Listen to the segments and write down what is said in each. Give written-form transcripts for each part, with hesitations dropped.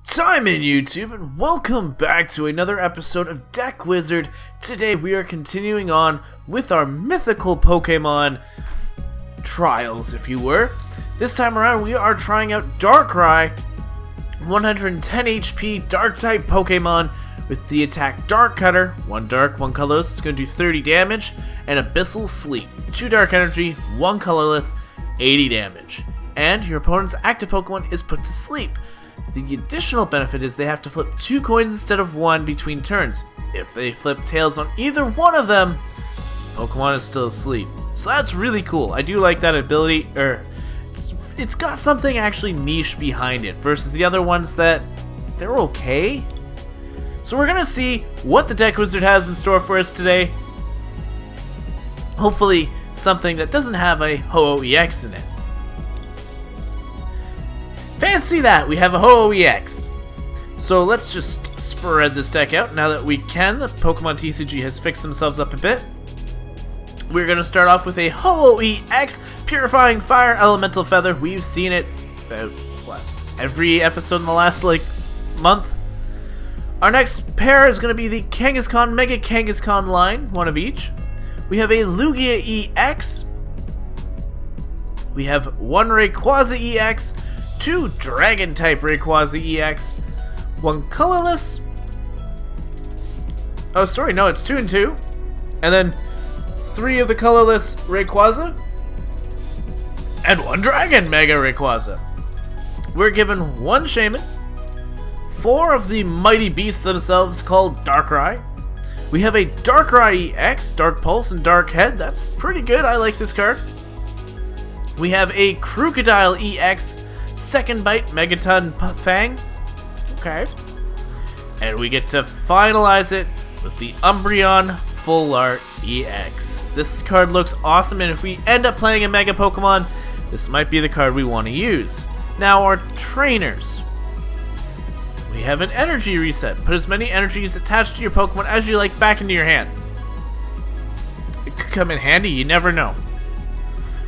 Simon YouTube, and welcome back to another episode of Deck Wizard. Today we are continuing on with our mythical Pokemon trials, if you were. This time around we are trying out Darkrai, 110 HP Dark type Pokemon with the attack Dark Cutter, 1 Dark, 1 Colorless, it's going to do 30 damage, and Abyssal Sleep, 2 Dark Energy, 1 Colorless, 80 damage. And your opponent's active Pokemon is put to sleep. The additional benefit is they have to flip 2 coins instead of 1 between turns. If they flip tails on either one of them, Pokemon is still asleep. So that's really cool. I do like that ability. It's got something actually niche behind it versus the other ones that they're okay. So we're gonna see what the Deck Wizard has in store for us today. Hopefully something that doesn't have a Ho-Oh EX in it. Fancy that, we have a Ho-Oh EX. So let's just spread this deck out now that we can. The Pokemon TCG has fixed themselves up a bit. We're going to start off with a Ho-Oh EX, Purifying Fire Elemental Feather. We've seen it about, every episode in the last, month. Our next pair is going to be the Kangaskhan, Mega Kangaskhan line, one of each. We have a Lugia EX. We have 1 Rayquaza EX. 2 Dragon-type Rayquaza EX, 1 Colorless. Oh, sorry, no, it's 2 and 2. And then 3 of the Colorless Rayquaza, and 1 Dragon Mega Rayquaza. We're given 1 Shaman, 4 of the mighty beasts themselves called Darkrai. We have a Darkrai EX, Dark Pulse and Dark Head. That's pretty good, I like this card. We have a Crocodile EX, Second Bite, Megaton Fang. Okay. And we get to finalize it with the Umbreon Full Art EX. This card looks awesome, and if we end up playing a Mega Pokemon, this might be the card we want to use. Now our trainers. We have an energy reset. Put as many energies attached to your Pokemon as you like back into your hand. It could come in handy, you never know.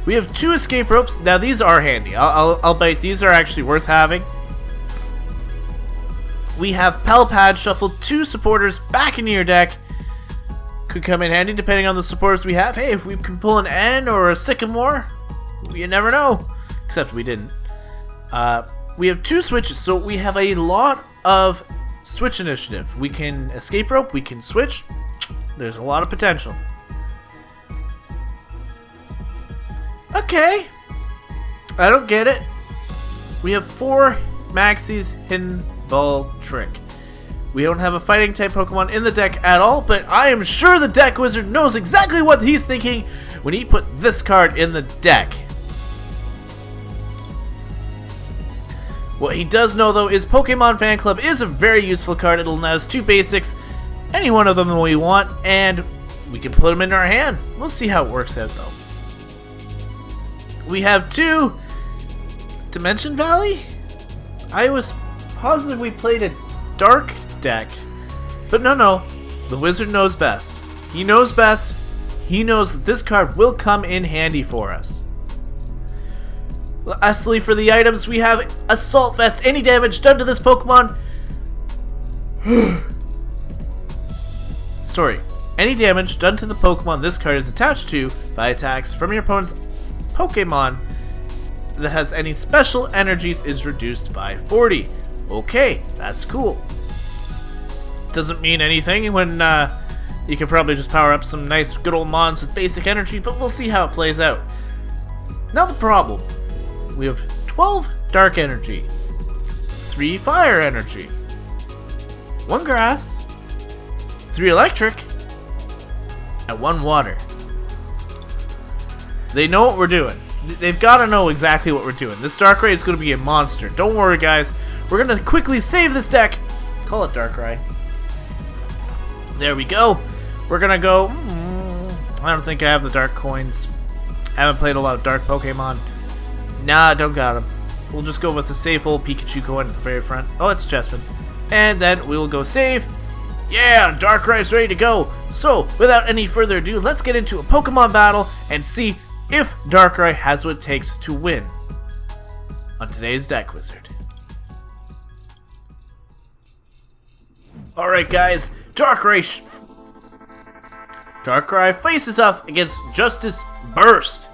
We have 2 escape ropes. Now these are handy. I'll bet these are actually worth having. We have Pal Pad. Shuffle 2 supporters back into your deck. Could come in handy depending on the supporters we have. Hey, if we can pull an N or a Sycamore, you never know. Except we didn't. We have 2 switches, so we have a lot of switch initiative. We can escape rope. We can switch. There's a lot of potential. Okay, I don't get it. We have 4 Maxie's Hidden Ball Trick. We don't have a fighting type Pokemon in the deck at all, but I am sure the Deck Wizard knows exactly what he's thinking when he put this card in the deck. What he does know though is Pokemon Fan Club is a very useful card. It'll let us 2 basics, any one of them we want, and we can put them in our hand. We'll see how it works out though. We have 2 Dimension Valley? I was positive we played a dark deck. But no, the wizard knows best. He knows best. He knows that this card will come in handy for us. Lastly, for the items, we have Assault Vest. Any damage done to this Pokemon... Sorry. Any damage done to the Pokemon this card is attached to by attacks from your opponent's Pokemon that has any special energies is reduced by 40. Okay, that's cool. Doesn't mean anything when you can probably just power up some nice good old mons with basic energy, but we'll see how it plays out. Now the problem. We have 12 dark energy, 3 fire energy, 1 grass, 3 electric, and 1 water. They know what we're doing. They've got to know exactly what we're doing. This Darkrai is going to be a monster. Don't worry, guys. We're going to quickly save this deck. Call it Darkrai. There we go. We're going to go... I don't think I have the dark coins. I haven't played a lot of dark Pokemon. Nah, don't got them. We'll just go with the safe old Pikachu coin at the very front. Oh, it's Chespin. And then we will go save. Yeah, Darkrai's ready to go. So, without any further ado, let's get into a Pokemon battle and see if Darkrai has what it takes to win on today's Deck Wizard. Alright guys, Darkrai faces up against Justice Burst.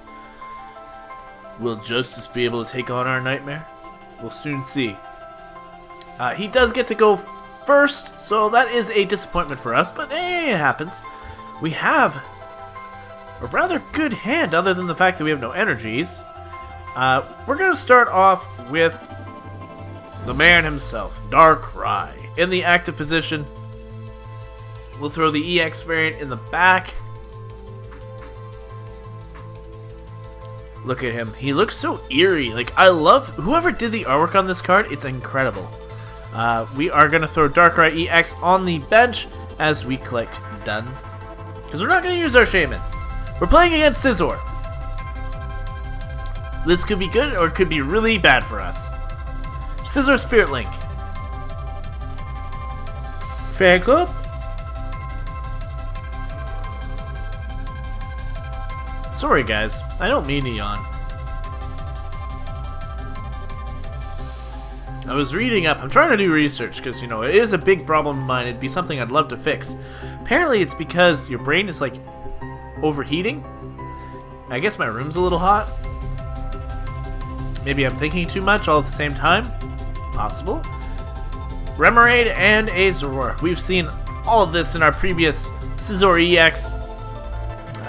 Will Justice be able to take on our nightmare? We'll soon see. He does get to go first, so that is a disappointment for us, but it happens. We have a rather good hand, other than the fact that we have no energies. We're going to start off with the man himself, Darkrai. In the active position, we'll throw the EX variant in the back. Look at him. He looks so eerie. Like, I love whoever did the artwork on this card. It's incredible. We are going to throw Darkrai EX on the bench as we click done. Because we're not going to use our Shaman. We're playing against Scizor. This could be good or it could be really bad for us. Scizor Spirit Link. Fan Club? Sorry guys, I don't mean to yawn. I was reading up, I'm trying to do research because, you know, it is a big problem of mine. It'd be something I'd love to fix. Apparently it's because your brain is like overheating. I guess my room's a little hot. Maybe I'm thinking too much all at the same time. Possible. Remoraid and Azor. We've seen all of this in our previous Scizor EX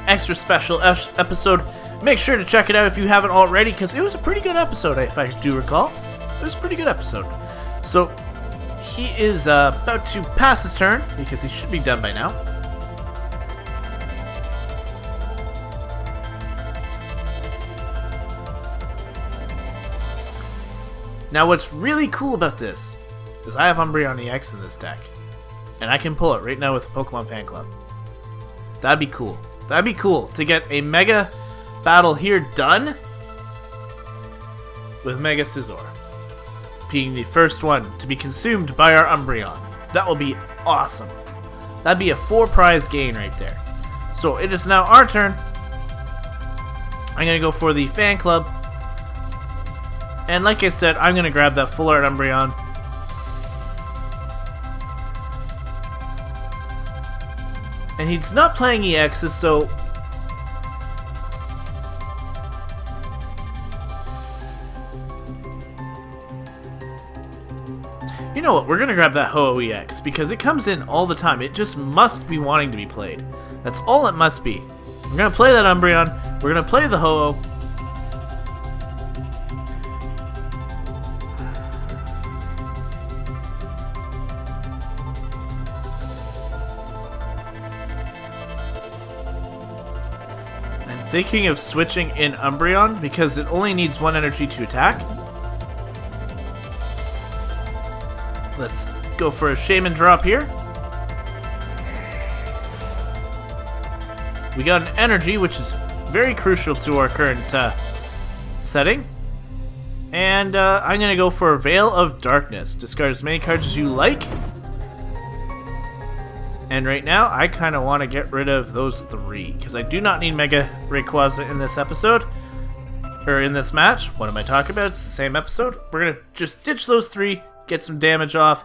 extra special episode. Make sure to check it out if you haven't already, because it was a pretty good episode, if I do recall. It was a pretty good episode. So, he is about to pass his turn, because he should be done by now. Now, what's really cool about this is I have Umbreon EX in this deck, and I can pull it right now with the Pokemon Fan Club. That'd be cool. That'd be cool to get a Mega battle here done with Mega Scizor being the first one to be consumed by our Umbreon. That will be awesome. That'd be a 4-prize gain right there. So it is now our turn. I'm going to go for the Fan Club. And like I said, I'm going to grab that Full Art Umbreon. And he's not playing EXs, so... You know what, we're going to grab that Ho-Oh EX, because it comes in all the time. It just must be wanting to be played. That's all it must be. We're going to play that Umbreon. We're going to play the Ho-Oh. Thinking of switching in Umbreon because it only needs 1 energy to attack. Let's go for a Shaman drop here. We got an energy, which is very crucial to our current setting. And I'm going to go for a Veil of Darkness. Discard as many cards as you like. And right now, I kind of want to get rid of those 3, because I do not need Mega Rayquaza in this episode, or in this match. What am I talking about? It's the same episode. We're going to just ditch those 3, get some damage off.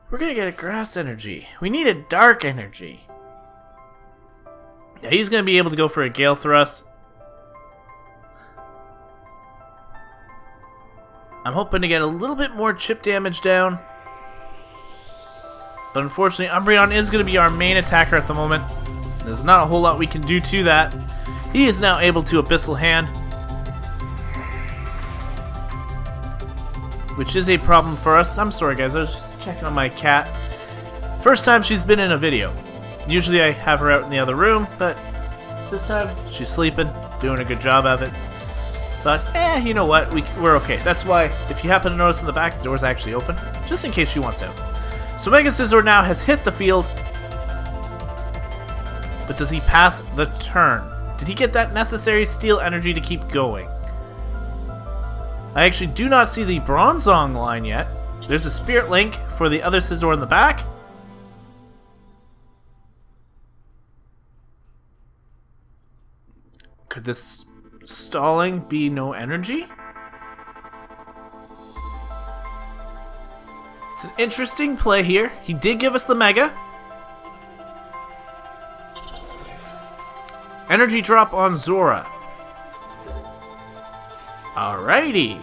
We're going to get a Grass Energy. We need a Dark Energy. Yeah, he's going to be able to go for a Gale Thrust. I'm hoping to get a little bit more chip damage down. But unfortunately, Umbreon is going to be our main attacker at the moment. There's not a whole lot we can do to that. He is now able to Abyssal Hand, which is a problem for us. I'm sorry guys, I was just checking on my cat. First time she's been in a video. Usually I have her out in the other room, but this time she's sleeping, doing a good job of it. But, you know what, we're okay. That's why, if you happen to notice in the back, the door's actually open, just in case she wants out. So Mega Scizor now has hit the field. But does he pass the turn? Did he get that necessary steel energy to keep going? I actually do not see the Bronzong line yet. There's a Spirit Link for the other Scizor in the back. Could this stalling be no energy? It's an interesting play here. He did give us the Mega. Energy drop on Zora. Alrighty.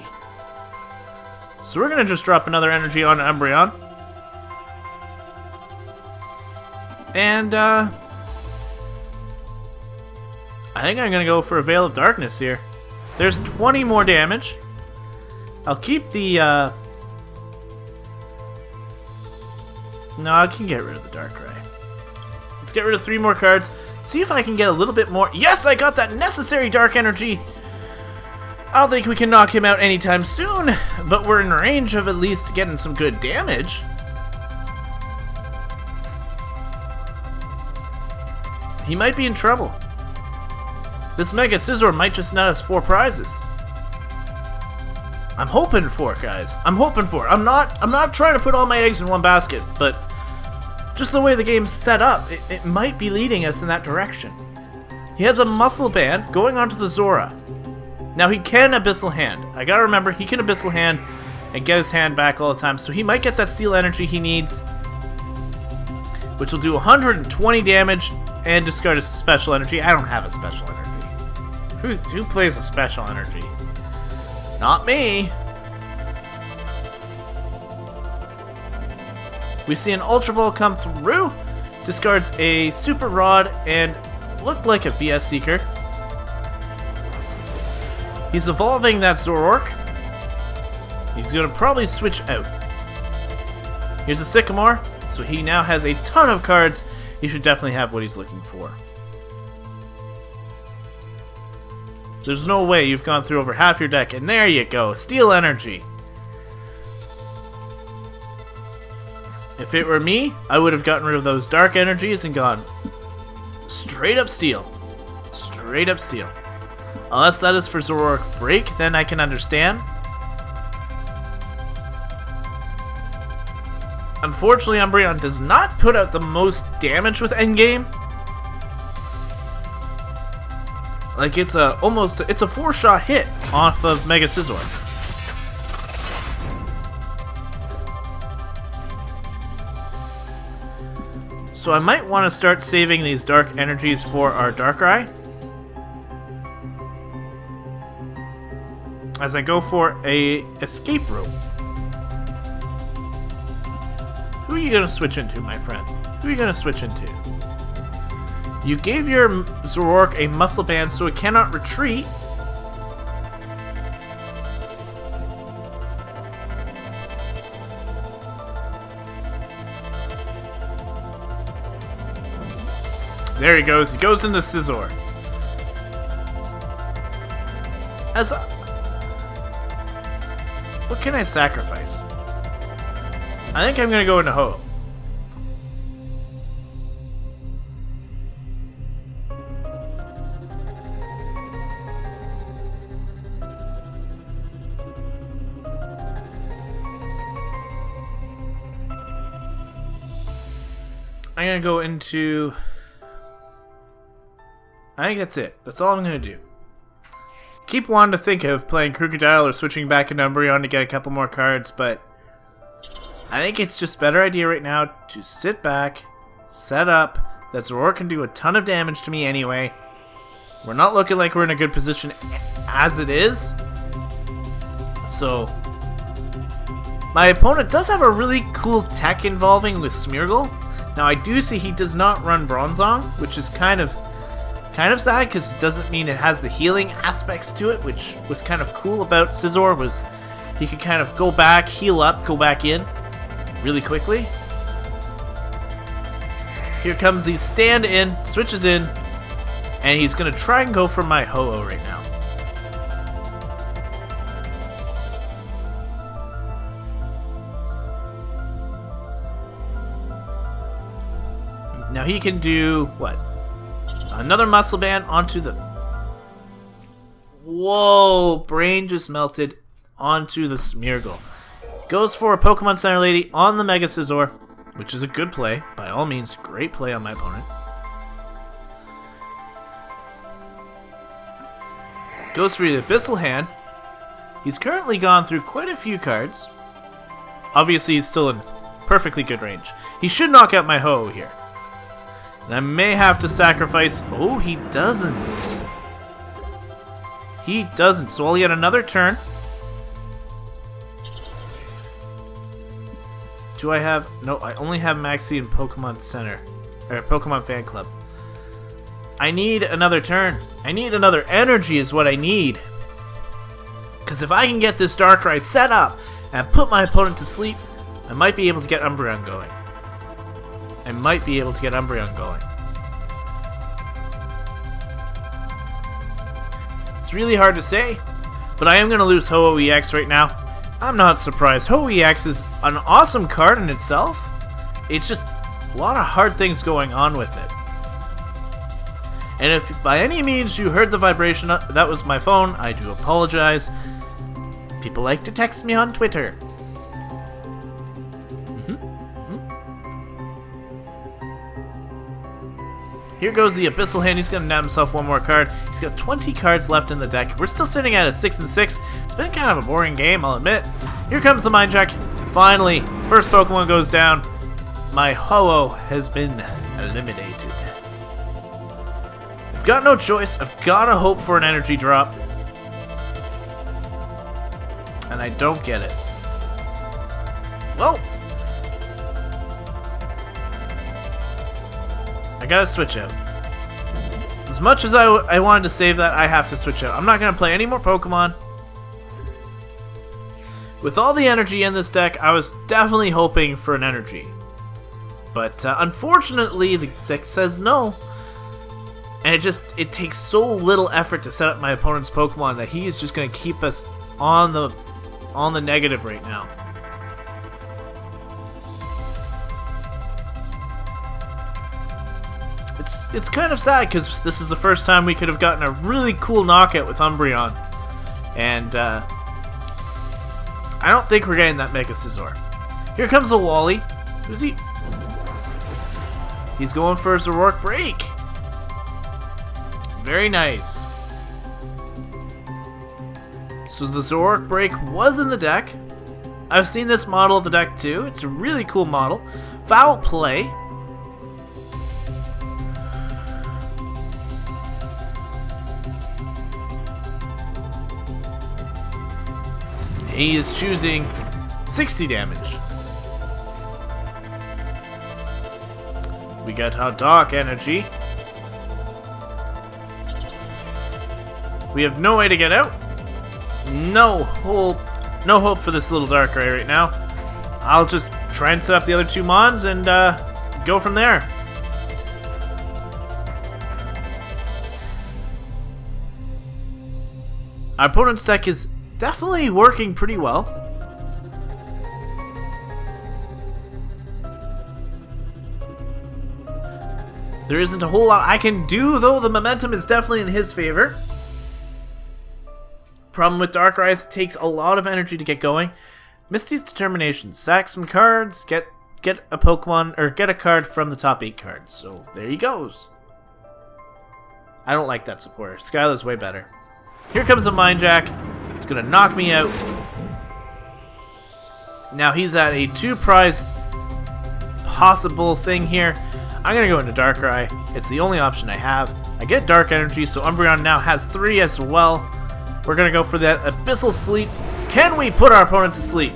So we're going to just drop another energy on Umbreon. And, I think I'm going to go for a Veil of Darkness here. There's 20 more damage. I'll keep the, No, I can get rid of the Darkrai. Let's get rid of 3 more cards. See if I can get a little bit more. Yes, I got that necessary Dark Energy. I don't think we can knock him out anytime soon, but we're in range of at least getting some good damage. He might be in trouble. This Mega Scizor might just net us 4 prizes. I'm hoping for it, guys. I'm hoping for it. I'm not trying to put all my eggs in one basket, but just the way the game's set up, it might be leading us in that direction. He has a Muscle Band going onto the Zora. Now he can Abyssal Hand. I gotta remember, he can Abyssal Hand and get his hand back all the time, so he might get that Steel Energy he needs, which will do 120 damage and discard a Special Energy. I don't have a Special Energy. Who plays a Special Energy? Not me. We see an Ultra Ball come through, discards a Super Rod and looked like a VS Seeker. He's evolving that Zoroark. He's going to probably switch out. Here's a Sycamore, so he now has a ton of cards. He should definitely have what he's looking for. There's no way you've gone through over half your deck, and there you go, Steel Energy. If it were me, I would have gotten rid of those Dark Energies and gone straight up Steel. Straight up Steel. Unless that is for Zoroark Break, then I can understand. Unfortunately, Umbreon does not put out the most damage with Endgame. Like it's a 4-shot hit off of Mega Scizor. So I might want to start saving these Dark Energies for our Darkrai, as I go for a Escape Room. Who are you going to switch into, my friend? Who are you going to switch into? You gave your Zoroark a Muscle Band so it cannot retreat. There he goes. He goes into Scizor. What can I sacrifice? I think I'm going to go into Ho. I'm going to go into... I think that's it. That's all I'm going to do. Keep wanting to think of playing Crocodile or switching back into Umbreon to get a couple more cards, but I think it's just a better idea right now to sit back, set up, that Zoroark can do a ton of damage to me anyway. We're not looking like we're in a good position as it is. So, my opponent does have a really cool tech involving with Smeargle. Now I do see he does not run Bronzong, which is kind of sad because it doesn't mean it has the healing aspects to it, which was kind of cool about Scizor, was he could kind of go back, heal up, go back in really quickly. Here comes the stand in, switches in, and he's going to try and go for my Ho-Oh right now. Now he can do, what? Another Muscle Band onto the... Whoa! Brain just melted onto the Smeargle. Goes for a Pokemon Center Lady on the Mega Scizor, which is a good play. By all means, great play on my opponent. Goes for the Abyssal Hand. He's currently gone through quite a few cards. Obviously, he's still in perfectly good range. He should knock out my Ho-Oh here. And I may have to sacrifice... Oh, he doesn't. He doesn't, so I'll get another turn. Do I have... No, I only have Maxi in Pokemon Center. Or Pokemon Fan Club. I need another turn. I need another energy is what I need. Because if I can get this Darkrai set up and put my opponent to sleep, I might be able to get Umbreon going. I might be able to get Umbreon going. It's really hard to say, but I am going to lose Ho-Oh EX right now. I'm not surprised. Ho-Oh EX is an awesome card in itself. It's just a lot of hard things going on with it. And if by any means you heard the vibration, that was my phone, I do apologize. People like to text me on Twitter. Here goes the Abyssal hand. He's going to nab himself one more card. He's got 20 cards left in the deck. We're still sitting at a 6-6. It's been kind of a boring game, I'll admit. Here comes the Mind Jack. Finally, first Pokemon goes down. My Ho-Oh has been eliminated. I've got no choice. I've got to hope for an energy drop. And I don't get it. Well, I gotta switch out. As much as I wanted to save that, I have to switch out. I'm not gonna play any more Pokemon. With all the energy in this deck, I was definitely hoping for an energy. But unfortunately, the deck says no. And it takes so little effort to set up my opponent's Pokemon that he is just gonna keep us on the negative right now. It's kind of sad because this is the first time we could have gotten a really cool knockout with Umbreon. And I don't think we're getting that Mega Scizor. Here comes a Wally. Who's he? He's going for a Zoroark Break. Very nice. So the Zoroark Break was in the deck. I've seen this model of the deck too. It's a really cool model. Foul play. He is choosing 60 damage. We got our Dark Energy. We have no way to get out. No hope for this little Darkrai right now. I'll just try and set up the other two Mons and go from there. Our opponent's deck is definitely working pretty well. There isn't a whole lot I can do, though the momentum is definitely in his favor. Problem with Darkrai is it takes a lot of energy to get going. Misty's Determination. Sack some cards, get a Pokemon, or get a card from the top 8 cards. So there he goes. I don't like that supporter. Skylar's way better. Here comes a Mind Jack. It's going to knock me out. Now he's at a 2-prize possible thing here. I'm going to go into Darkrai. It's the only option I have. I get Dark Energy, so Umbreon now has 3 as well. We're going to go for that Abyssal Sleep. Can we put our opponent to sleep?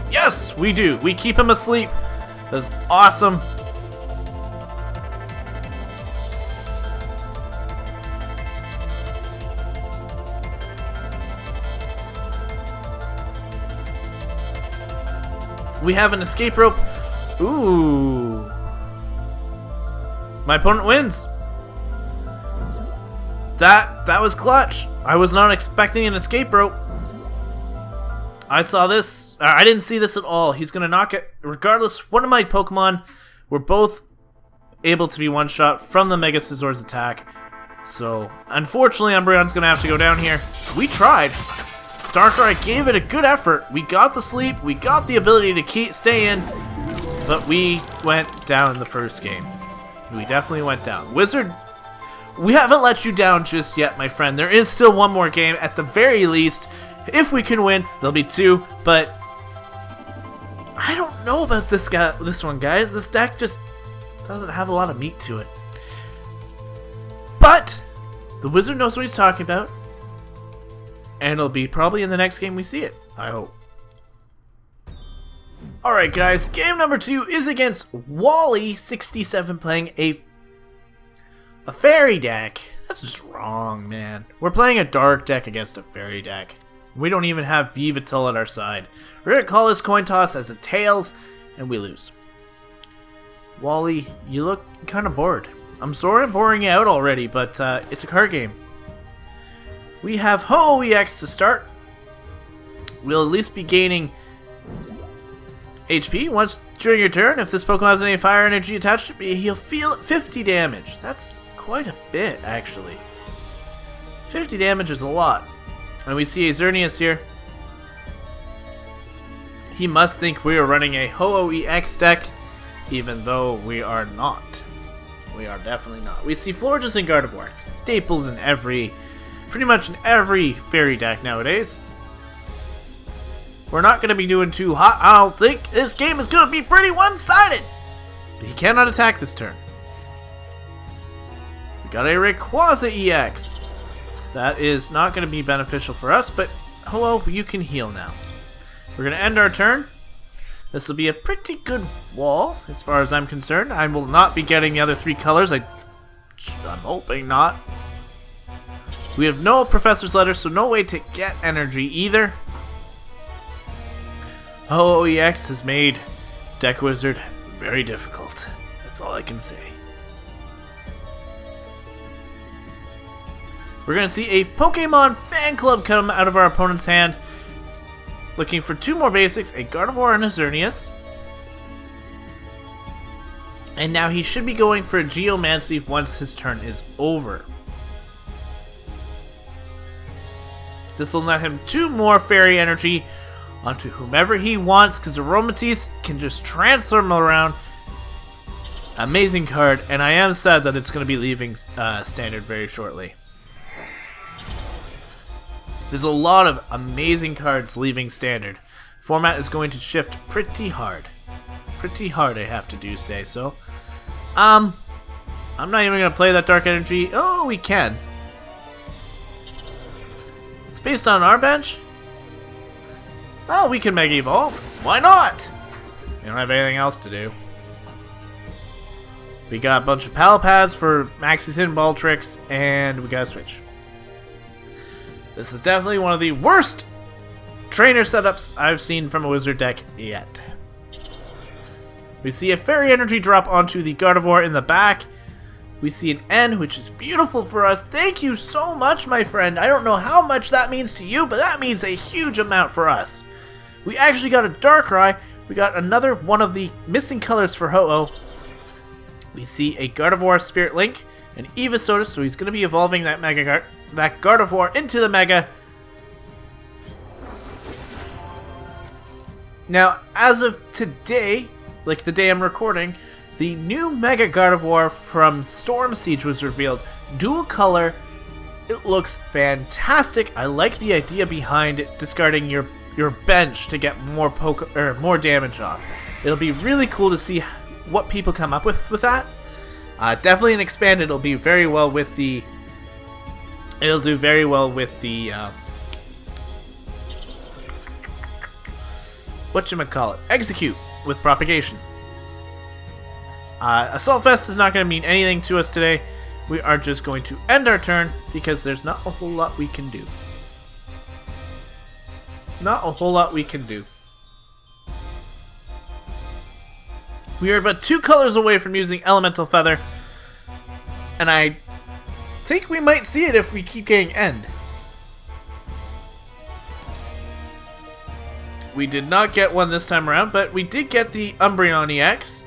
Yes, we do. We keep him asleep. That's awesome. We have an escape rope. Ooh. My opponent wins. That was clutch. I was not expecting an escape rope. I saw this. I didn't see this at all. He's going to knock it. Regardless, one of my Pokemon were both able to be one-shot from the Mega Scizor's attack. So, unfortunately, Umbreon's going to have to go down here. We tried. Darkrai gave it a good effort. We got the sleep. We got the ability to stay in. But we went down in the first game. We definitely went down. Wizard, we haven't let you down just yet, my friend. There is still one more game at the very least. If we can win, there'll be 2, but I don't know about this one, guys. This deck just doesn't have a lot of meat to it. But the wizard knows what he's talking about, and it'll be probably in the next game we see it, I hope. Alright guys, game number 2 is against Wally67 playing a fairy deck. That's just wrong, man. We're playing a dark deck against a fairy deck. We don't even have Vivatil at our side. We're going to call this coin toss as a tails, and we lose. Wally, you look kind of bored. I'm sorry I'm boring you out already, but it's a card game. We have Ho-Oh EX to start. We'll at least be gaining HP once during your turn. If this Pokemon has any fire energy attached to it, he'll feel 50 damage. That's quite a bit, actually. 50 damage is a lot. And we see a Xerneas here. He must think we are running a Ho-Oh EX deck, even though we are not. We are definitely not. We see Florges and Gardevoir. Staples in pretty much in every fairy deck nowadays. We're not going to be doing too hot, I don't think. This game is going to be pretty one-sided. But he cannot attack this turn. We got a Rayquaza EX. That is not going to be beneficial for us, but hello, you can heal now. We're going to end our turn. This will be a pretty good wall, as far as I'm concerned. I will not be getting the other 3 colors. I'm hoping not. We have no Professor's Letter, so no way to get energy either. Ho-Oh EX has made Deck Wizard very difficult. That's all I can say. We're going to see a Pokemon fan club come out of our opponent's hand. Looking for 2 more basics, a Gardevoir and a Xerneas. And now he should be going for a Geomancy once his turn is over. This will net him 2 more Fairy Energy onto whomever he wants, because Aromatisse can just transfer him around. Amazing card, and I am sad that it's going to be leaving Standard very shortly. There's a lot of amazing cards leaving Standard. Format is going to shift pretty hard. Pretty hard, I have to do say so. I'm not even going to play that Dark Energy. Oh, we can. It's based on our bench. Oh, we can Mega Evolve. Why not? We don't have anything else to do. We got a bunch of Palapads for Max's Hidden Ball tricks, and we got a switch. This is definitely one of the worst trainer setups I've seen from a Wizard deck yet. We see a Fairy Energy drop onto the Gardevoir in the back. We see an N, which is beautiful for us. Thank you so much, my friend. I don't know how much that means to you, but that means a huge amount for us. We actually got a Darkrai. We got another one of the missing colors for Ho-Oh. We see a Gardevoir Spirit Link, an Evisoda, so he's going to be evolving that Gardevoir into the Mega. Now, as of today, like the day I'm recording, the new Mega Gardevoir from Storm Siege was revealed. Dual color. It looks fantastic. I like the idea behind it, discarding your bench to get more damage off. It'll be really cool to see what people come up with that. Definitely an expanded. It'll be very well with the. It'll do very well with the. Whatchamacallit? Execute with propagation. Assault Vest is not going to mean anything to us today. We are just going to end our turn because there's not a whole lot we can do. Not a whole lot we can do. We are about 2 colors away from using Elemental Feather. And I think we might see it if we keep getting End. We did not get one this time around, but we did get the Umbreon EX.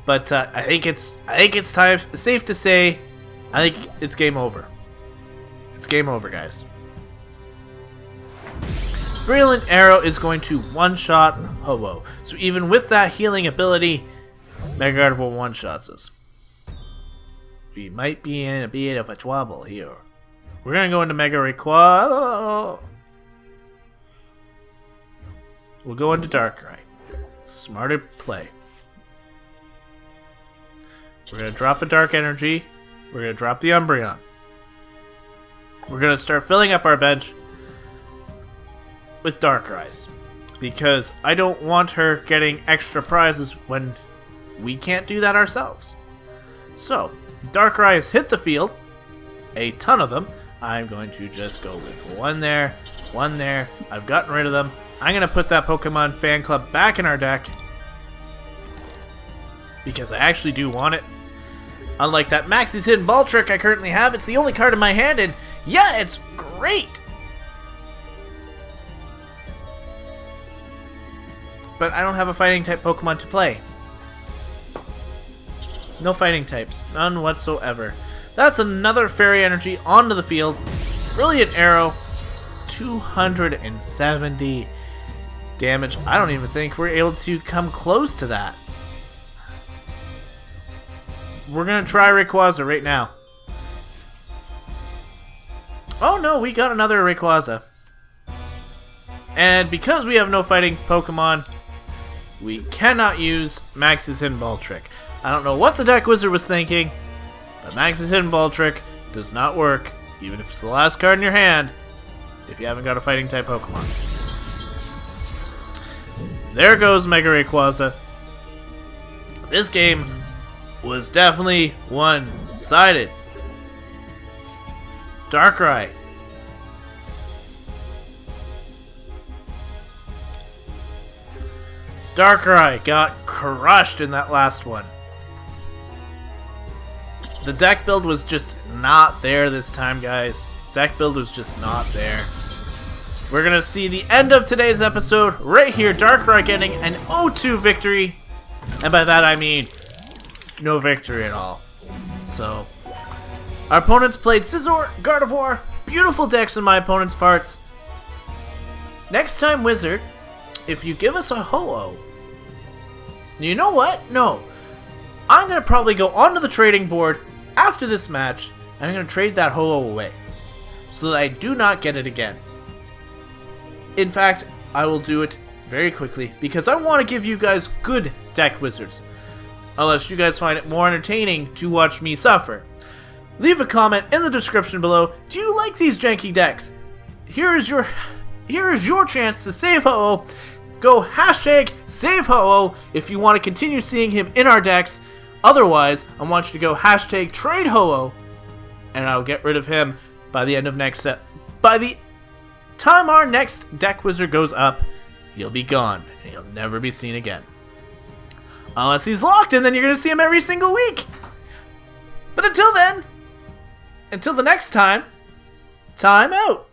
But I think it's time. Safe to say, I think it's game over. It's game over, guys. Brilliant Arrow is going to one-shot Ho-Oh. So even with that healing ability, Mega Gardevoir one-shots us. We might be in a bit of a trouble here. We're gonna go into Mega Rayquaza. We'll go into Darkrai. It's a smarter play. We're gonna drop a Dark Energy. We're gonna drop the Umbreon. We're gonna start filling up our bench with Darkrai's, because I don't want her getting extra prizes when we can't do that ourselves. So, Darkrai has hit the field, a ton of them. I'm going to just go with one there, one there. I've gotten rid of them. I'm going to put that Pokemon Fan Club back in our deck, because I actually do want it. Unlike that Maxie's Hidden Ball Trick I currently have, it's the only card in my hand, and yeah, it's great! But I don't have a fighting type Pokemon to play. No fighting types. None whatsoever. That's another Fairy Energy onto the field. Brilliant Arrow. 270 damage. I don't even think we're able to come close to that. We're going to try Rayquaza right now. Oh no, we got another Rayquaza. And because we have no fighting Pokemon, we cannot use Max's Hidden Ball Trick. I don't know what the deck wizard was thinking, but Max's Hidden Ball Trick does not work, even if it's the last card in your hand, if you haven't got a fighting type Pokemon. There goes Mega Rayquaza. This game was definitely one-sided. Darkrai. Darkrai got crushed in that last one. The deck build was just not there this time, guys. Deck build was just not there. We're going to see the end of today's episode right here. Darkrai getting an 0-2 victory. And by that I mean no victory at all. So, our opponents played Scizor, Gardevoir. Beautiful decks on my opponent's parts. Next time, Wizard, if you give us a Ho-Oh, you know what? No. I'm going to probably go onto the trading board after this match, and I'm going to trade that Ho-Oh away, so that I do not get it again. In fact, I will do it very quickly, because I want to give you guys good deck wizards. Unless you guys find it more entertaining to watch me suffer. Leave a comment in the description below. Do you like these janky decks? Here is your chance to save Ho-Oh. Go hashtag save Ho-Oh if you want to continue seeing him in our decks. Otherwise, I want you to go hashtag trade Ho-Oh, and I'll get rid of him by the end of next set. By the time our next deck wizard goes up, he'll be gone, and he'll never be seen again. Unless he's locked, and then you're going to see him every single week. But until then, until the next time, time out.